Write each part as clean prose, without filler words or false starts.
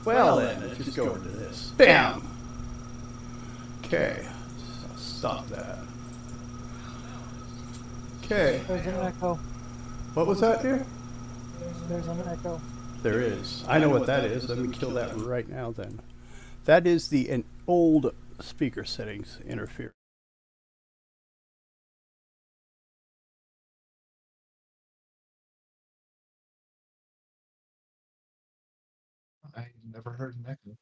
Well then, let's just go into this. Bam! Okay, so stop that. Okay. There's an echo. What was that, dear? There's an echo. There is. I know what that is. Let me kill that right now then. That is an old speaker settings interference. I never heard an echo.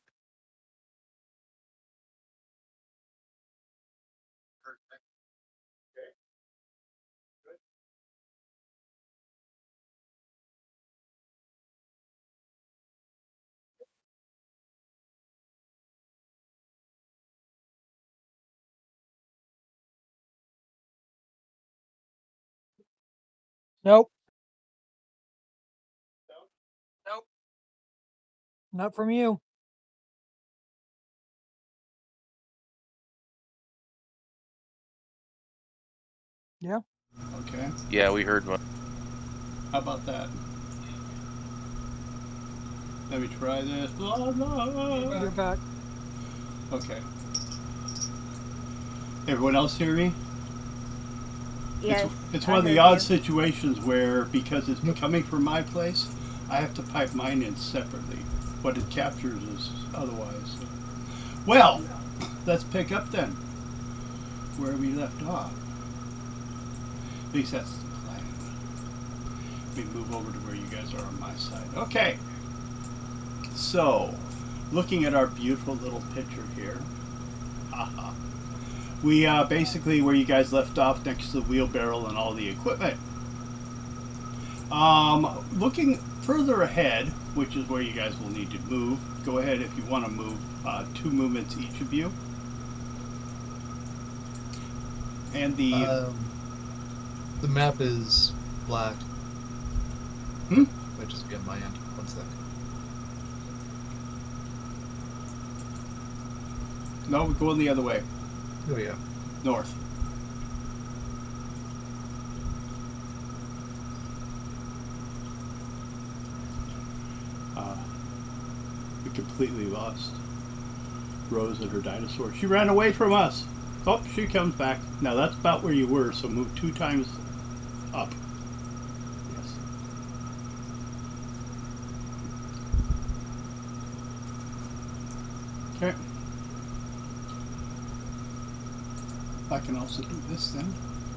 Nope. Nope. Not from you. Yeah. Okay. Yeah, we heard one. How about that? Let me try this. Blah, blah. You're back. Okay. Everyone else hear me? Yes. It's I one of the heard odd you. situations where, because it's coming from my place, I have to pipe mine in separately. What it captures is otherwise. Well, let's pick up then where we left off. At least that's the plan. Let me move over to where you guys are on my side. Okay. So, looking at our beautiful little picture here. Haha. We basically where you guys left off, next to the wheelbarrow and all the equipment. Looking further ahead, which is where you guys will need to move. Go ahead if you want to move. 2 movements each of you. And the map is black. Hmm? I just get my end. 1 sec. No, we're going the other way. Oh yeah. North. We completely lost Rose and her dinosaur. She ran away from us. Oh, she comes back. Now that's about where you were, so move 2 times up. Yes. Okay. I can also do this then.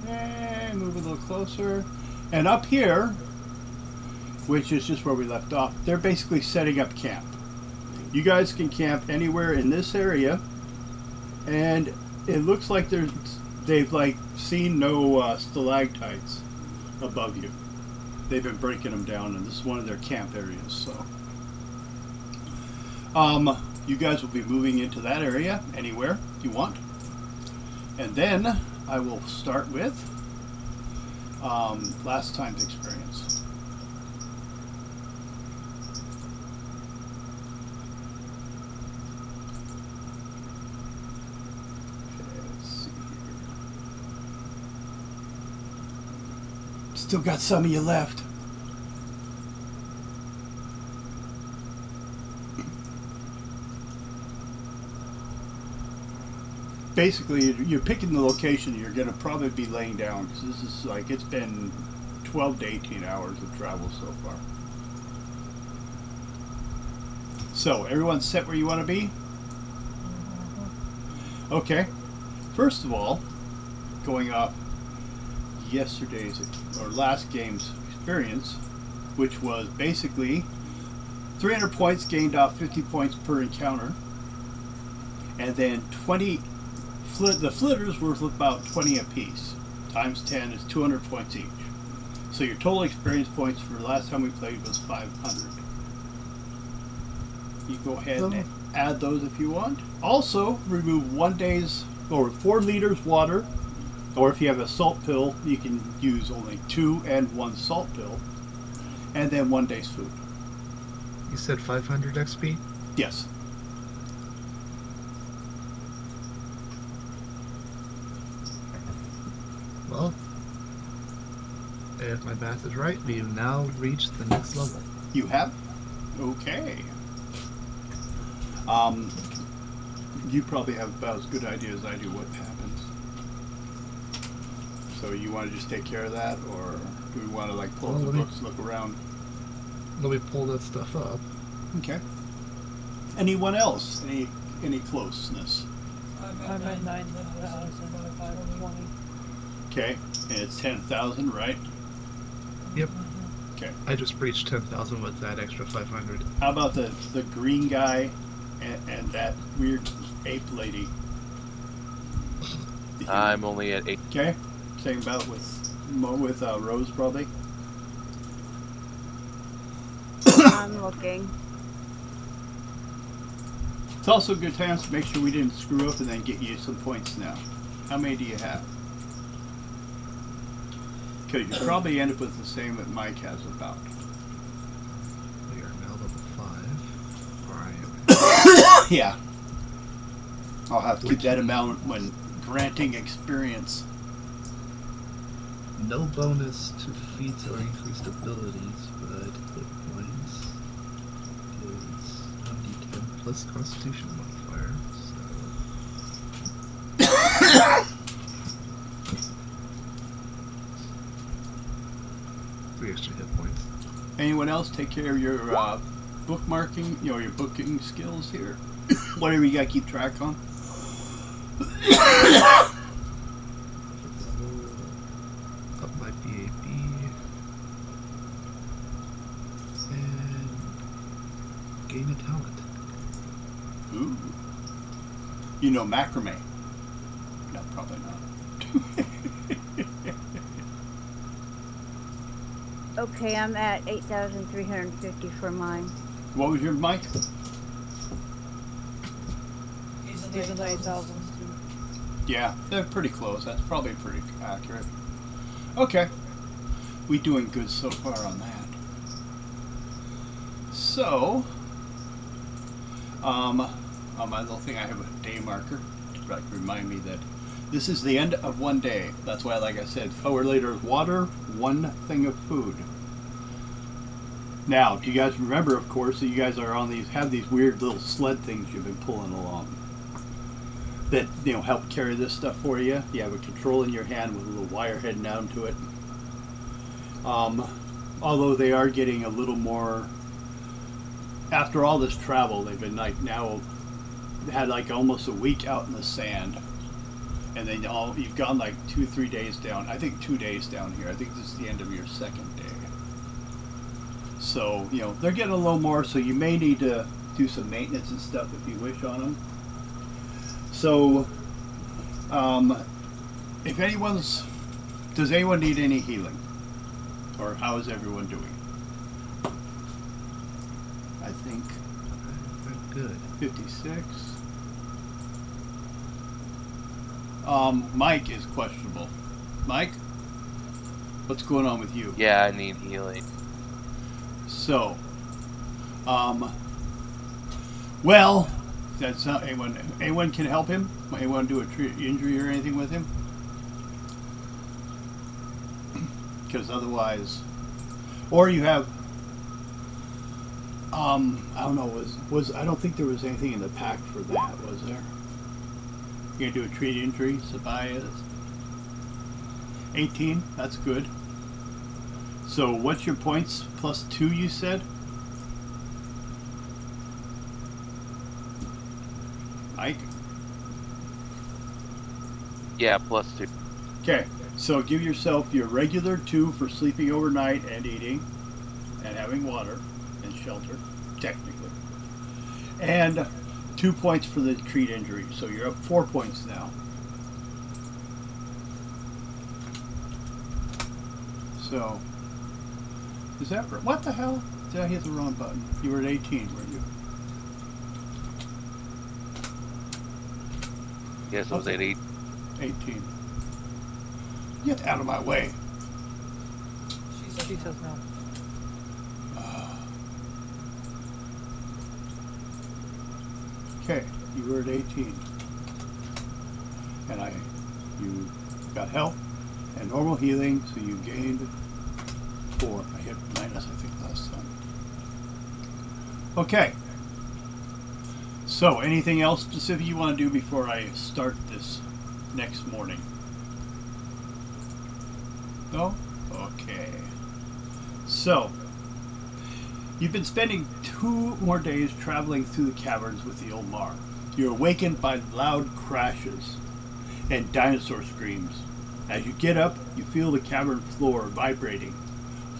And move a little closer. And up here, which is just where we left off, they're basically setting up camp. You guys can camp anywhere in this area, and it looks like they've like seen no stalactites above you. They've been breaking them down, and this is one of their camp areas. So, you guys will be moving into that area anywhere you want, and then I will start with last time's experience. Still got some of you left. Basically, you're picking the location you're going to probably be laying down, because this is like, it's been 12 to 18 hours of travel so far. So, everyone's set where you want to be? Okay. First of all, going off yesterday's or last game's experience, which was basically 300 points gained off 50 points per encounter, and then 20 the flitters were about 20 apiece, times 10 is 200 points each. So your total experience points for the last time we played was 500. You go ahead and add those if you want. Also, remove 1 day's or 4 liters water. Or if you have a salt pill, you can use only 2 and 1 salt pill. And then 1 day's food. You said 500 XP? Yes. Well, if my math is right, we've now reached the next level. You have? Okay. You probably have about as good idea as I do what happens. So you want to just take care of that, or do we want to like pull up the books, look around? Let me pull that stuff up. Okay. Anyone else? Any closeness? I'm at 9,520. Okay, and it's 10,000, right? Yep. Okay. I just breached 10,000 with that extra 500. How about the green guy and that weird ape lady? I'm only at 8. Okay. Same about with Rose probably. I'm looking. It's also a good chance to make sure we didn't screw up and then get you some points now. How many do you have? Because you probably end up with the same that Mike has about. We are now level 5. Or I am. Yeah. I'll have to keep that amount when granting experience. No bonus to feats or increased abilities, but hit points is 1d10 plus Constitution modifier. So 3 extra hit points. Anyone else take care of your bookmarking, your booking skills here? Whatever you gotta keep track on. Up my BAB. And gain a talent. Ooh. You know macrame. No, probably not. Okay, I'm at 8,350 for mine. What was your mic? He's in the 8,000s too. Yeah, they're pretty close. That's probably pretty accurate. Okay. We doing good so far on that. So, on my little thing, I have a day marker to like remind me that this is the end of one day. That's why, like I said, forward later is water, one thing of food. Now, do you guys remember, of course, that you guys are on have these weird little sled things you've been pulling along that, help carry this stuff for you? You have a control in your hand with a little wire heading down to it. Although they are getting a little more, after all this travel, they've been now had like almost a week out in the sand. And then you've gone like 2-3 days down. I think 2 days down here. I think this is the end of your second day. So, they're getting a little more, so you may need to do some maintenance and stuff if you wish on them. So, if does anyone need any healing? Or how is everyone doing? I think I'm good. 56. Mike is questionable. Mike? What's going on with you? Yeah, I need healing. So, well, that's not anyone can help him? Anyone do a injury or anything with him? Because otherwise, or you have, I don't know, I don't think there was anything in the pack for that, was there? You're gonna do a treat injury, Sabias. 18, that's good. So what's your points? +2, you said? Mike? Yeah, +2. Okay, so give yourself your regular 2 for sleeping overnight and eating and having water and shelter, technically. And 2 points for the treat injury, so you're up 4 points now. So, is that right? What the hell? Did I hit the wrong button? You were at 18, weren't you? Yes, I was at 8. 18. Get out of my way. She says no. Okay, you were at 18. And you got help and normal healing, so you gained 4. I hit minus, I think, last time. Okay. So, anything else specific you want to do before I start this next morning? No? Okay. So, you've been spending 2 more days traveling through the caverns with the Olmar. You're awakened by loud crashes and dinosaur screams. As you get up, you feel the cavern floor vibrating.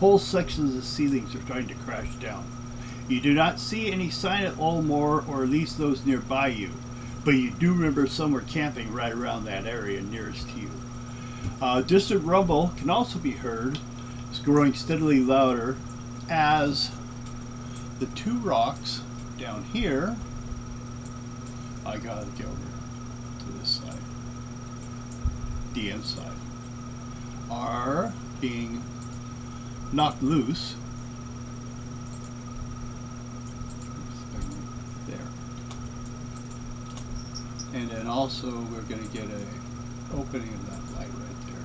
Whole sections of the ceilings are starting to crash down. You do not see any sign of Olmar, or at least those nearby you, but you do remember some were camping right around that area nearest to you. Distant rumble can also be heard. It's growing steadily louder as the 2 rocks down here, I gotta go over to this side, the inside, are being knocked loose. There. And then also we're going to get a opening of that light right there.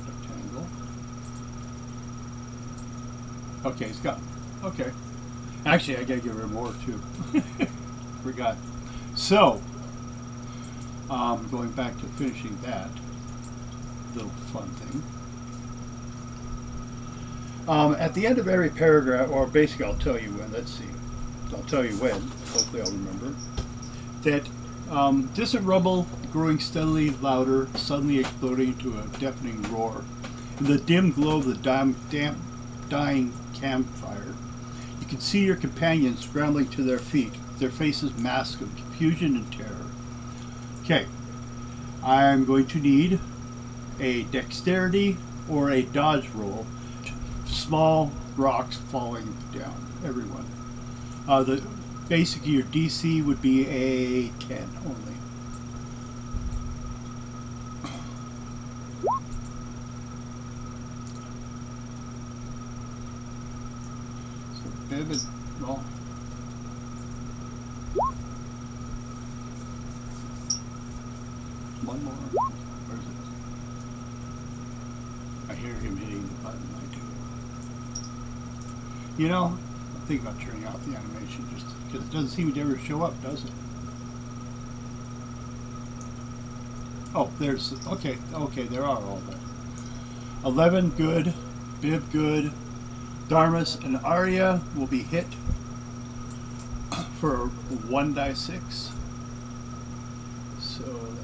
Rectangle. Okay, it's gone. Okay. Actually, I gotta give her more too. Forgot. So, going back to finishing that little fun thing. At the end of every paragraph, or basically I'll tell you when, let's see. I'll tell you when, hopefully I'll remember. That distant rumble growing steadily louder, suddenly exploding into a deafening roar. In the dim glow of the dying campfire, you can see your companions scrambling to their feet, their faces masked of confusion and terror. Okay, I'm going to need a dexterity or a dodge roll. Small rocks falling down, everyone. Basically your DC would be a 10 only. So Bib is, well, one more. Where is it? I hear him hitting the button. I do. You know, I'm thinking about turning off the animation just because it doesn't seem to ever show up, does it? Oh, there's, okay, there are all there. 11, good. Bib, good. Darmus and Arya will be hit for 1d6. So, let me go ahead.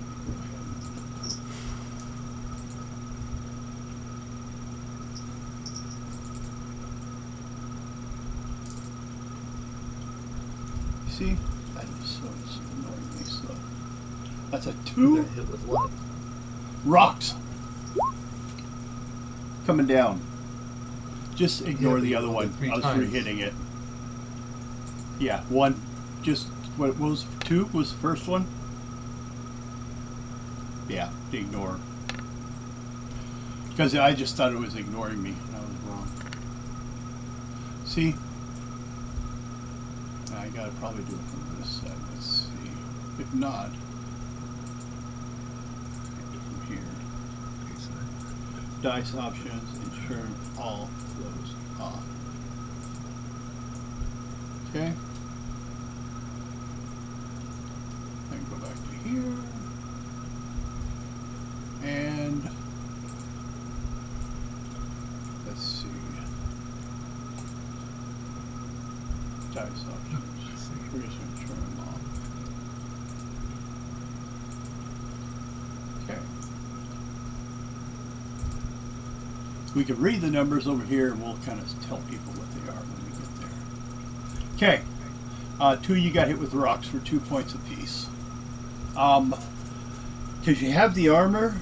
See? That is so annoyingly slow. That's a 2. Got hit with what? Rocks coming down. Just ignore Yeah, the you other rolled one. it 3 I was times. re-hitting it. Yeah, 1. Just what was 2 was the first one? Yeah, ignore. Because I just thought it was ignoring me and I was wrong. See? I gotta probably do it from this side. Let's see. If not, from here. Okay, so Dice options, ensure all flows off. Okay. Then go back to here. And let's see. Dice options. We're just going to turn them off. Okay. We can read the numbers over here and we'll kind of tell people what they are when we get there. Okay. 2 you got hit with rocks for 2 points apiece. Because you have the armor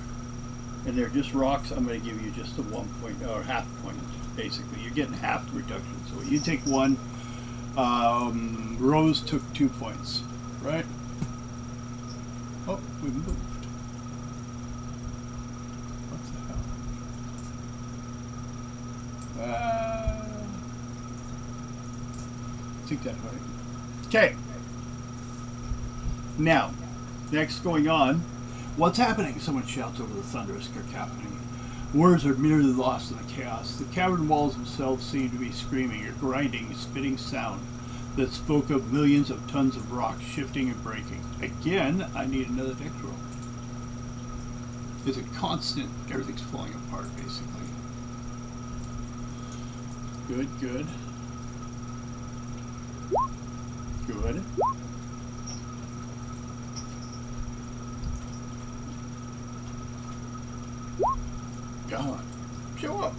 and they're just rocks, I'm going to give you just a 1 point or half point. Basically, you're getting half the reduction. So you take 1. Rose took 2 points, right? Oh, we moved. What the hell? I think that's right. Okay. Now, Next, going on. What's happening? Someone shouts over the thunderous cacophony. Words are merely lost in the chaos. The cavern walls themselves seem to be screaming, a grinding, spitting sound that spoke of millions of tons of rock shifting and breaking. Again, I need another dex roll. It's a constant, everything's falling apart, basically. Good, good. Good. God, show up.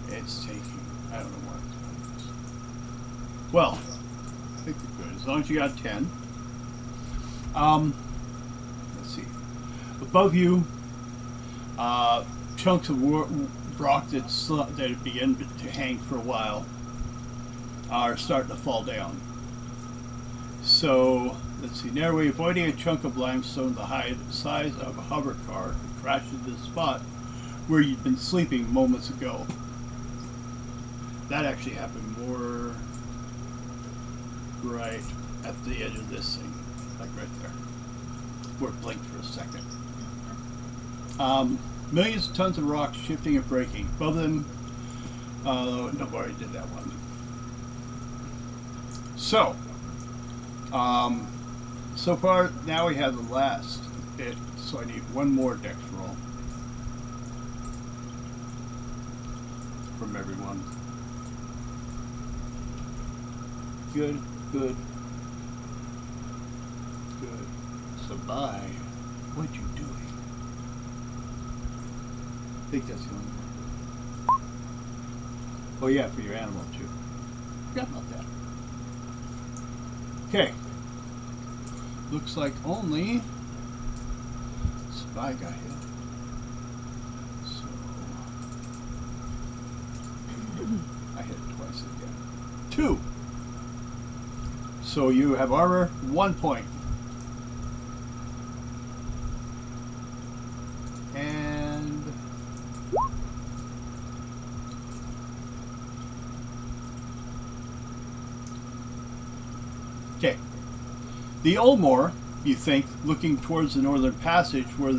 It's taking, I don't know what it's doing. Well, I think we're good. As long as you got 10. Let's see. Above you, chunks of rock that had begun to hang for a while are starting to fall down. So, let's see. Narrowly avoiding a chunk of limestone the size of a hover car crashes into the spot where you'd been sleeping moments ago. That actually happened more right at the edge of this thing, like right there. Where it blinked for a second. Millions of tons of rock shifting and breaking. Above them, no, I already did that one. So, so far, now we have the last bit, so I need one more dex roll from everyone. Good, good, good. So bye. What you doing? I think that's the only one. Oh yeah, for your animal too. Forgot about that. Okay. Looks like only Spy got hit. So I hit it twice again. 2. So you have armor 1 point. And okay. The Ulmor, you think, looking towards the northern passage where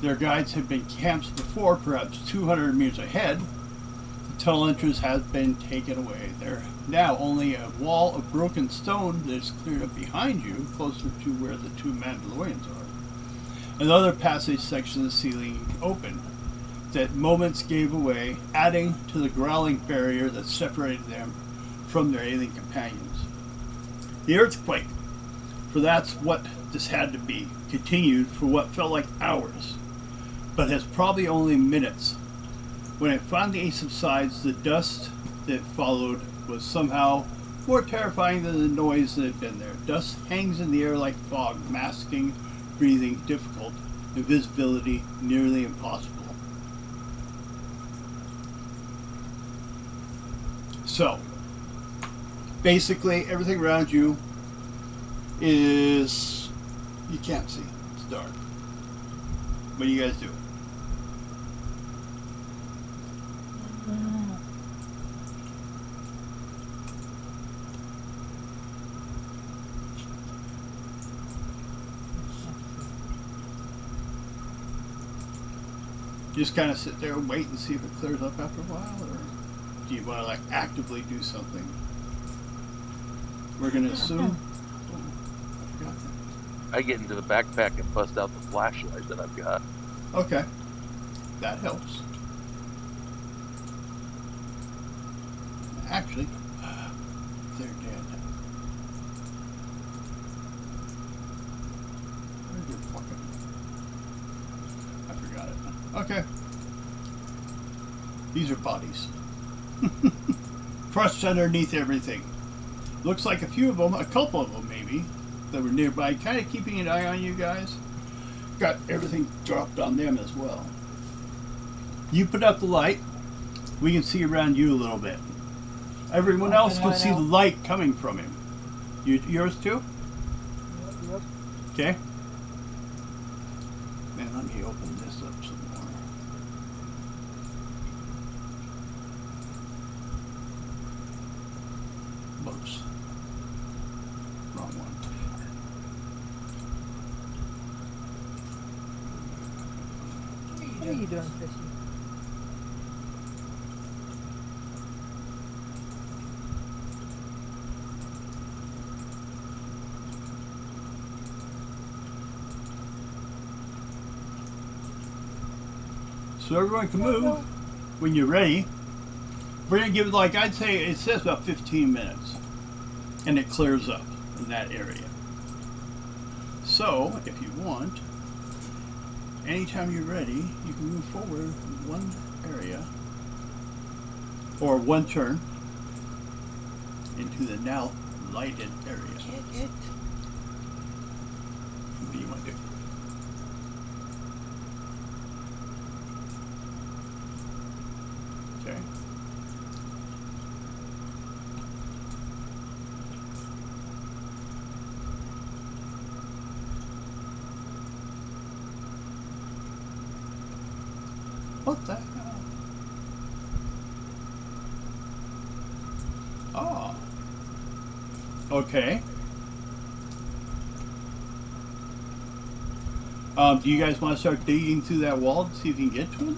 their guides had been camped before, perhaps 200 meters ahead, the tunnel entrance has been taken away. There now only a wall of broken stone that is cleared up behind you, closer to where the 2 Mandalorians are. Another passage section of the ceiling open that moments gave away, adding to the growling barrier that separated them from their alien companions. The earthquake, for that's what this had to be, continued for what felt like hours, but has probably only minutes. When it finally subsides, the dust that followed was somehow more terrifying than the noise that had been there. Dust hangs in the air like fog, masking breathing difficult, and visibility nearly impossible. So, basically everything around you is, you can't see, it's dark. What do you guys do? Just kind of sit there and wait and see if it clears up after a while, or do you want to like actively do something? We're gonna assume. Oh, I forgot that. I get into the backpack and bust out the flashlight that I've got. Okay, that helps. Actually, they're dead. Where's your fucking? I forgot it. Okay. These are bodies. Crushed underneath everything. Looks like a few of them, a couple of them maybe, that were nearby, kind of keeping an eye on you guys. Got everything dropped on them as well. You put up the light. We can see around you a little bit. Everyone else can see the light coming from him. Yours too? Yep. Okay. Man, let me open this Oops. Wrong one. What are you doing, Chrissy? So everyone can move when you're ready. We're gonna give it, like, I'd say it says about 15 minutes, and it clears up in that area. So if you want, anytime you're ready, you can move forward one area or one turn into the now lighted area. It. What do you want to do? Okay. What the hell? Oh. Okay. Do you guys want to start digging through that wall to see if you can get to it?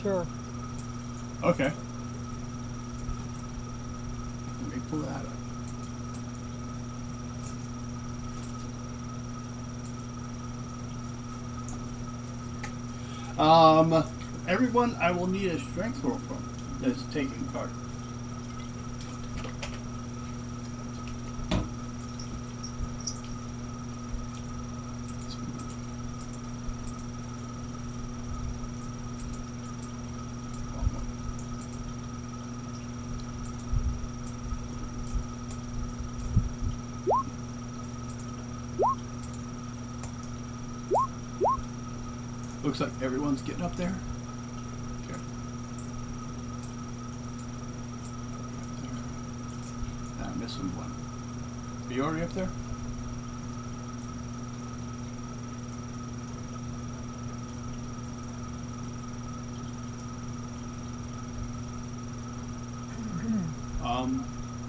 Sure. Okay. Let me pull that up. Everyone, I will need a strength roll from that's taking part. Looks like everyone's getting up there. Okay. I'm missing one. Are you already up there?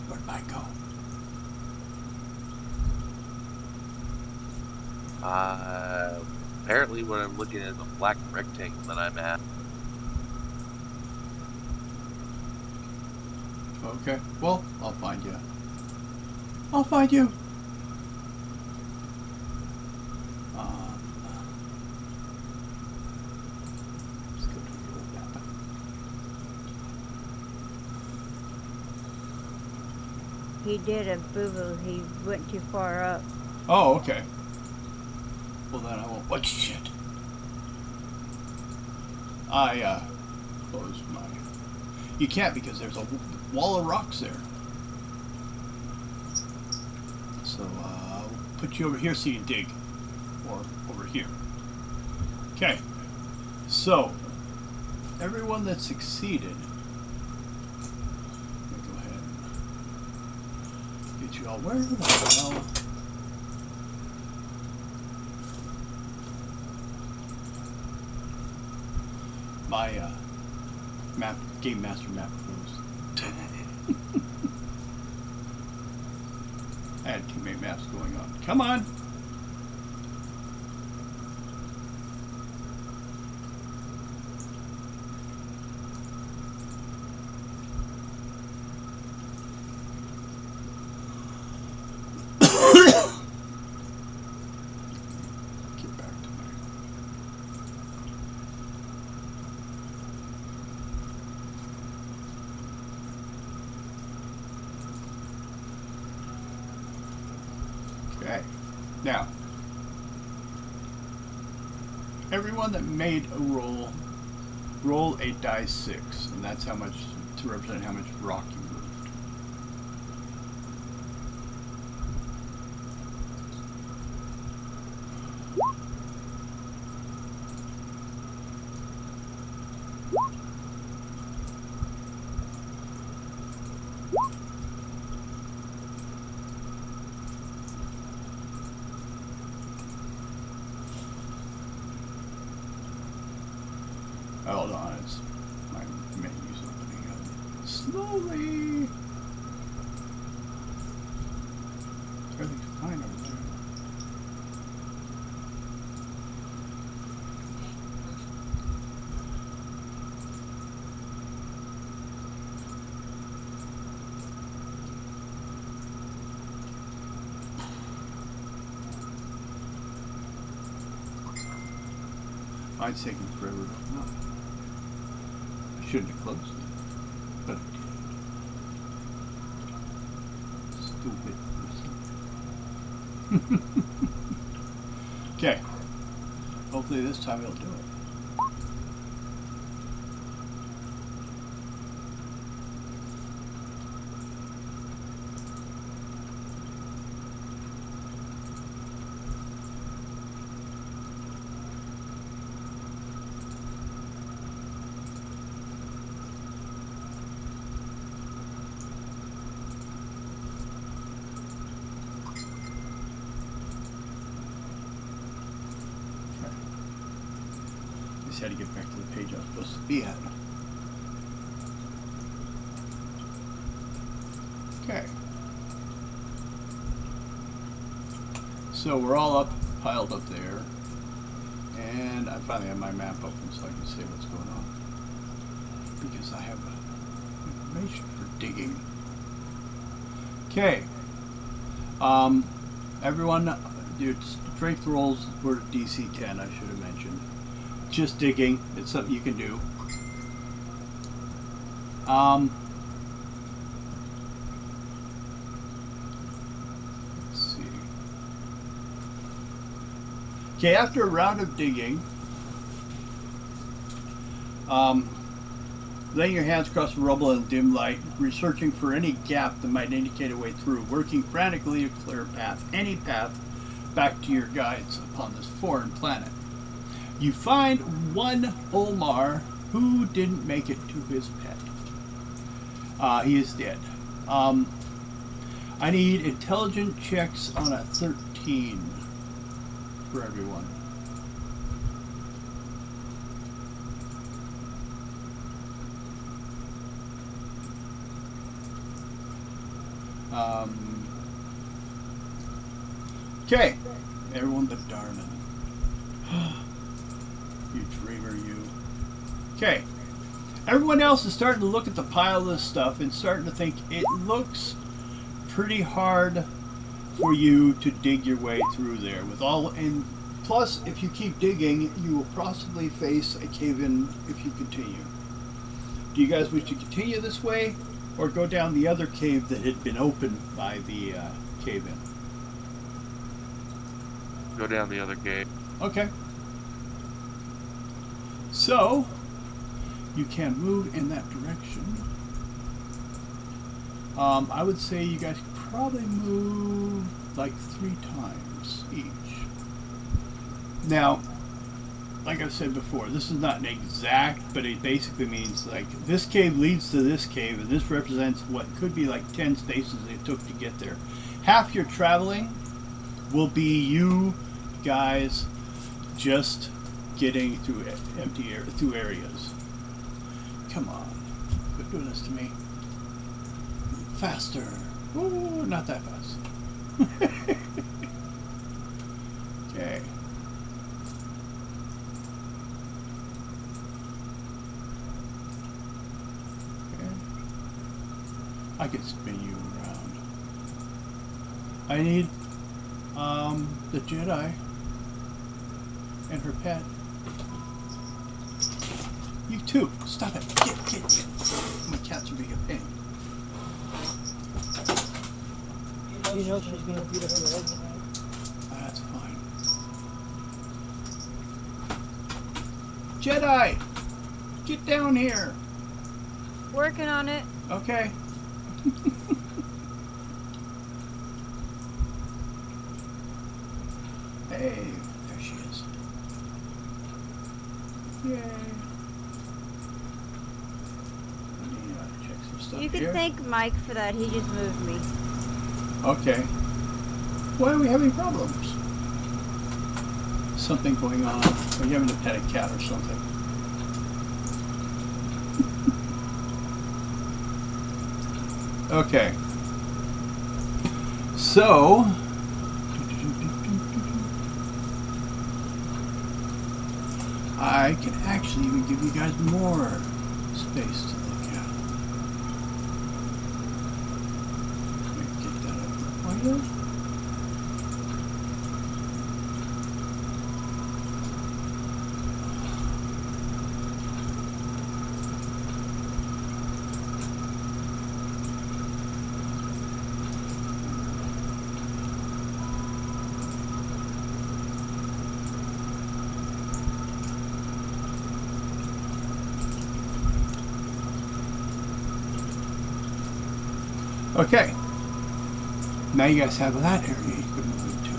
Where'd Mike go? Apparently what I'm looking at is a black rectangle that I'm at. Okay. Well, I'll find you. I'll find you. Let's go to the old map. He did a boo-boo. He went too far up. Oh, okay. Well, then I won't. What shit? I closed my. You can't because there's a wall of rocks there. So I'll put you over here so you dig, or over here. Okay. So everyone that succeeded. Let me go ahead and get you all. Where the hell? My map, Game Master map closed. I had too many maps going on. Come on! Get back to my. Okay, now, everyone that made a roll a die 6, and that's how much, to represent how much rock you moved. Hold on, it's Menus opening up. Slowly. Everything's fine over there. Mine's taking forever to open up. I shouldn't have closed it, but I did. Stupid person. Okay. Hopefully this time it'll do it. Just had to get back to the page I was supposed to be at. Okay. So we're all up, piled up there. And I finally have my map open so I can see what's going on. Because I have information for digging. Okay. Everyone, your strength rolls were DC 10, I should have mentioned. Just digging. It's something you can do. Let's see. Okay, after a round of digging, laying your hands across the rubble in dim light, researching for any gap that might indicate a way through, working frantically to clear a path, any path, back to your guides upon this foreign planet. You find one Omar who didn't make it to his pet. He is dead. I need intelligent checks on a 13 for everyone. Okay, everyone but Darman. You dreamer, you. Okay. Everyone else is starting to look at the pile of this stuff and starting to think it looks pretty hard for you to dig your way through there. With all, and plus, if you keep digging, you will possibly face a cave-in if you continue. Do you guys wish to continue this way, or go down the other cave that had been opened by the cave-in? Go down the other gate. Okay. So, you can move in that direction. I would say you guys could probably move like 3 times each. Now, like I said before, this is not an exact, but it basically means like this cave leads to this cave, and this represents what could be like 10 spaces it took to get there. Half your traveling will be you guys just getting through empty air, through areas. Come on, quit doing this to me. Faster. Ooh, not that fast. Okay. I could spin you around. I need the Jedi and her pet. You too. Stop it. Get. My cats are being a pain. You know she's gonna beat up your egg tonight. That's fine. Jedi! Get down here! Working on it. Okay. Hey, there she is. Yay. Let me check some stuff You here. can thank Mike for that. He just moved me. Okay. Why are we having problems? Something going on. Are you having to pet a cat or something? Okay. So, I can actually even give you guys more space to look at. Let me get that up for you. Okay, now you guys have that area you can move into.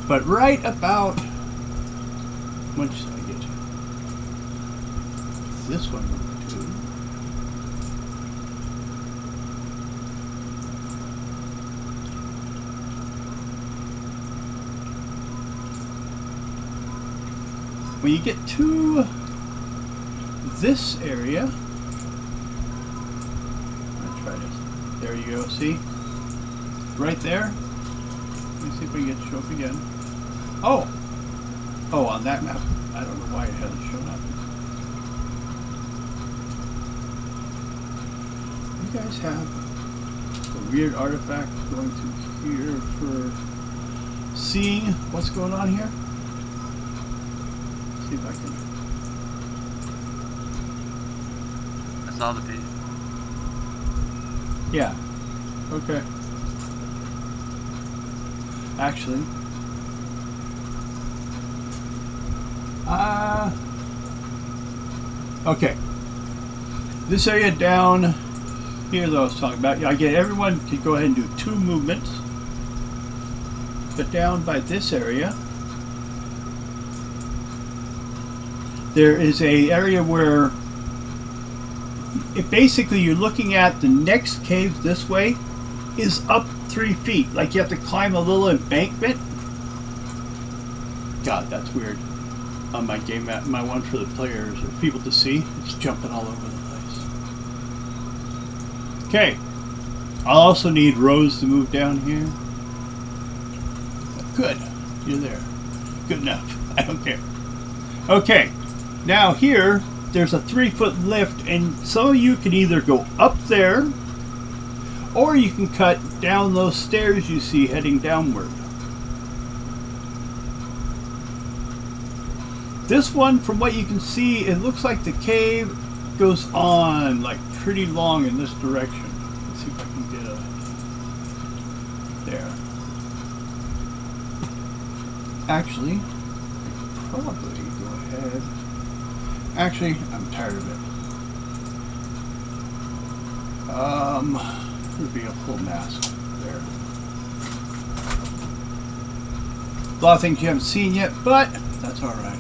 But right about, what should I get to? This one move to. When you get to this area, there you go, see? Right there. Let me see if we can get it to show up again. Oh! Oh, on that map. I don't know why it hasn't shown up. You guys have a weird artifact going through here for seeing what's going on here? Let's see if I can. I saw the page. Yeah. Okay. Actually. Okay. This area down here that I was talking about, I get everyone to go ahead and do 2 movements. But down by this area, there is a area where basically you're looking at the next cave this way is up 3 feet. Like you have to climb a little embankment. God, that's weird. On my game map, my one for the players or people to see, it's jumping all over the place. Okay. I'll also need Rose to move down here. Good. You're there. Good enough. I don't care. Okay. Now here, there's a 3-foot lift, and some of you can either go up there, or you can cut down those stairs you see heading downward. This one, from what you can see, it looks like the cave goes on like pretty long in this direction. Let's see if I can get a... there. Actually, I could probably go ahead... Actually, I'm tired of it. There'd be a full mask there. A lot of things you haven't seen yet, but that's all right.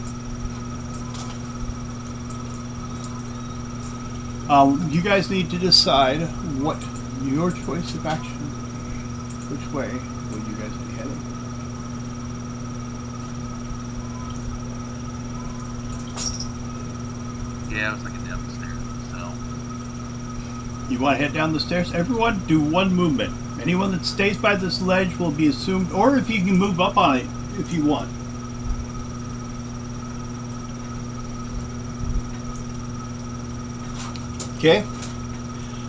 You guys need to decide what your choice of action, which way will you guys be heading. Yeah, I was looking down the stairs, so. You want to head down the stairs? Everyone do 1 movement. Anyone that stays by this ledge will be assumed, or if you can move up on it if you want. Okay.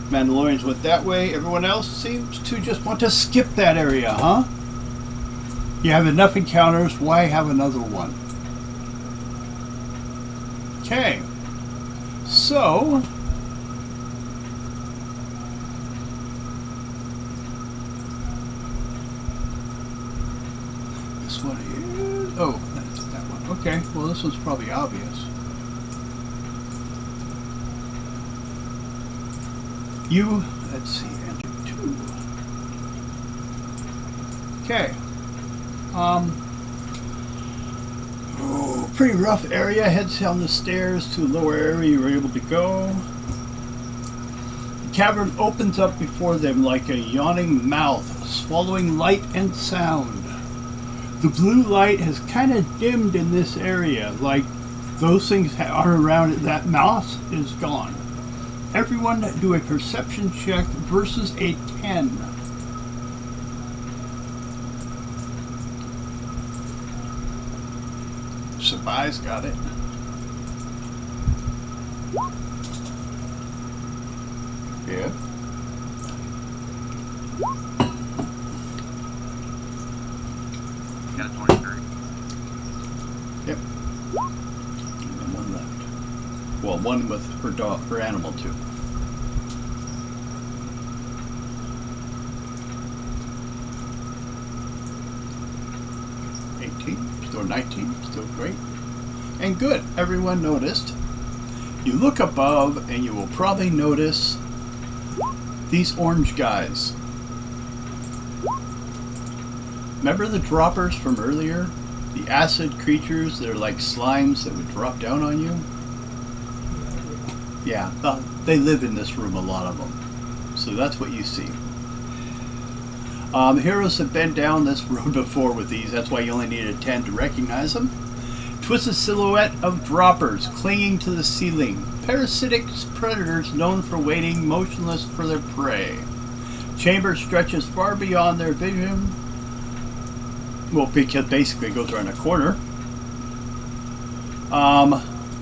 Mandalorians went that way. Everyone else seems to just want to skip that area, huh? You have enough encounters. Why have another one? Okay. So, this one is, oh, that's that one. Okay, well this one's probably obvious. You, let's see, enter 2. Okay. Oh, pretty rough area. Heads down the stairs to a lower area you were able to go. The cavern opens up before them like a yawning mouth, swallowing light and sound. The blue light has kind of dimmed in this area, like those things are around it. That mouse is gone. Everyone do a perception check versus a 10. Sabai's got it. Yeah. Got a 23. Yep. And then one left. Well, one with her dog, her animal too. Still 19, still great. And good, everyone noticed. You look above and you will probably notice these orange guys. Remember the droppers from earlier? The acid creatures that are like slimes that would drop down on you? Yeah, they live in this room, a lot of them. So that's what you see. Heroes have been down this road before with these, that's why you only need a 10 to recognize them. Twisted silhouette of droppers clinging to the ceiling. Parasitic predators known for waiting motionless for their prey. Chamber stretches far beyond their vision. Well, because basically it goes around a corner.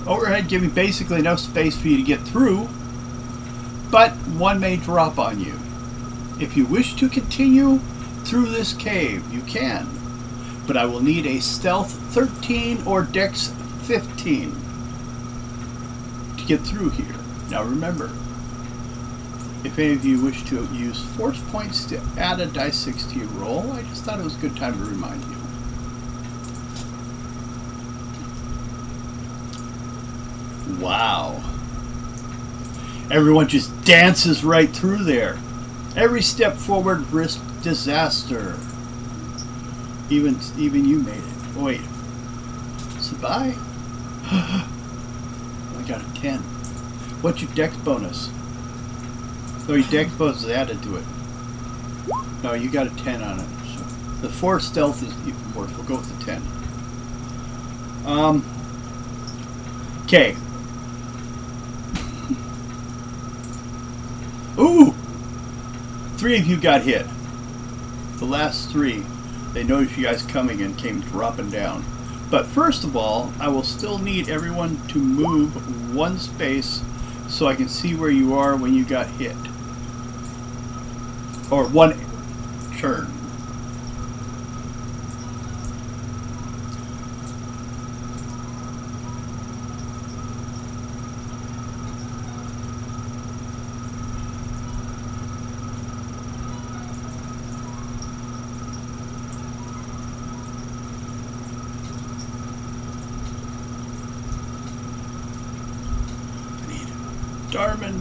Overhead giving basically enough space for you to get through, but one may drop on you. If you wish to continue through this cave, you can, but I will need a stealth 13 or dex 15 to get through here. Now remember, if any of you wish to use force points to add a dice 6 to your roll, I just thought it was a good time to remind you. Wow. Everyone just dances right through there. Every step forward risked disaster. Even you made it. Oh, wait. Sabai? I got a 10. What's your dex bonus? Oh, your dex bonus is added to it. No, you got a 10 on it. So the 4 stealth is even worse. We'll go with the 10. Okay. Ooh! 3 of you got hit. The last 3, they noticed you guys coming and came dropping down. But first of all, I will still need everyone to move 1 space so I can see where you are when you got hit. Or 1 turn. Darman,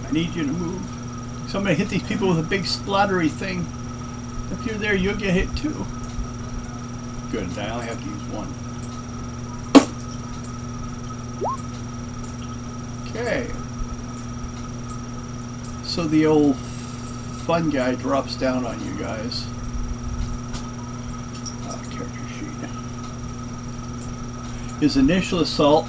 I need you to move. Somebody hit these people with a big splattery thing. If you're there, you'll get hit too. Good, I only have to use 1. Okay. So the old fun guy drops down on you guys. Character sheet. His initial assault